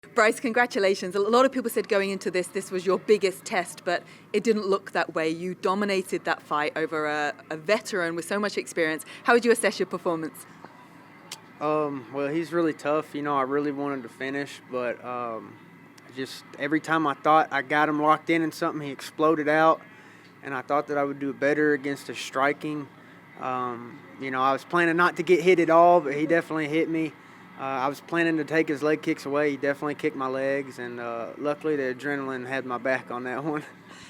Bryce, congratulations. A lot of people said going into this was your biggest test, but it didn't look that way. You dominated that fight over a veteran with so much experience. How would you assess your performance? Well, he's really tough. I really wanted to finish, but just every time I thought I got him locked in something, he exploded out, and I thought that I would do better against his striking. I was planning not to get hit at all, but he definitely hit me. I was planning to take his leg kicks away. He definitely kicked my legs, and luckily the adrenaline had my back on that one.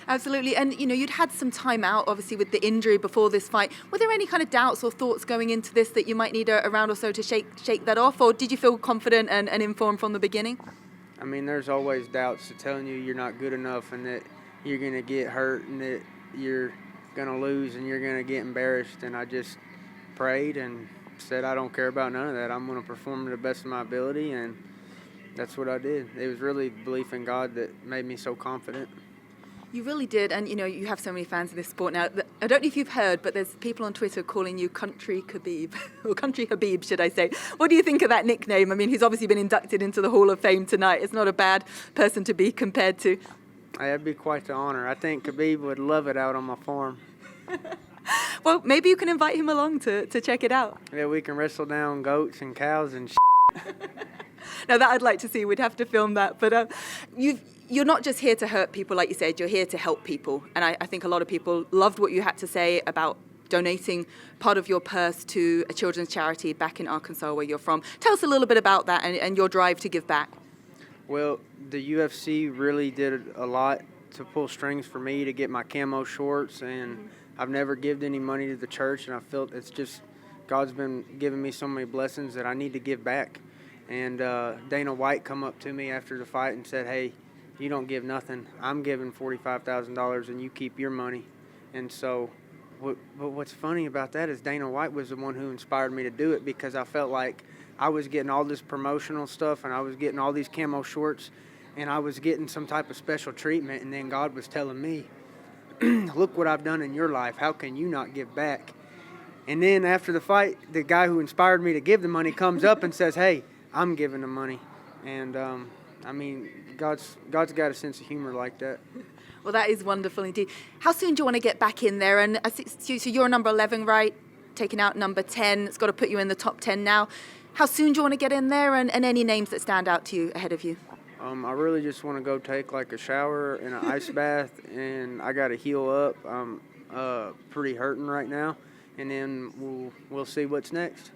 Absolutely. And, you'd had some time out, obviously, with the injury before this fight. Were there any kind of doubts or thoughts going into this that you might need a round or so to shake that off? Or did you feel confident and informed from the beginning? I mean, there's always doubts telling you you're not good enough and that you're going to get hurt and that you're going to lose and you're going to get embarrassed. And I just prayed and said I don't care about none of that. I'm going to perform to the best of my ability, and that's what I did. It was really belief in God that made me so confident. You really did, and you have so many fans in this sport now. I don't know if you've heard, but there's people on Twitter calling you Country Khabib, or Country Khabib, should I say. What do you think of that nickname? I mean, he's obviously been inducted into the Hall of Fame tonight. It's not a bad person to be compared to. That'd be quite the honor. I think Khabib would love it out on my farm. Well, maybe you can invite him along to check it out. Yeah, we can wrestle down goats and cows and Now, that I'd like to see. We'd have to film that. But you're not just here to hurt people, like you said. You're here to help people. And I think a lot of people loved what you had to say about donating part of your purse to a children's charity back in Arkansas, where you're from. Tell us a little bit about that and your drive to give back. Well, the UFC really did a lot to pull strings for me to get my camo shorts, and I've never given any money to the church, and I feel it's just God's been giving me so many blessings that I need to give back. And Dana White come up to me after the fight and said, "Hey, you don't give nothing. I'm giving $45,000, and you keep your money." And so, but what's funny about that is Dana White was the one who inspired me to do it, because I felt like I was getting all this promotional stuff, and I was getting all these camo shorts, and I was getting some type of special treatment, and then God was telling me, "Look what I've done in your life. How can you not give back?" And then after the fight, the guy who inspired me to give the money comes up and says, "Hey, I'm giving the money." And I mean, God's got a sense of humor like that. Well, that is wonderful indeed. How soon do you want to get back in there? And so you're number 11, right? Taking out number 10. It's got to put you in the top 10 now. How soon do you want to get in there, and any names that stand out to you ahead of you? I really just want to go take like a shower and an ice bath, and I got to heal up. I'm pretty hurting right now, and then we'll see what's next.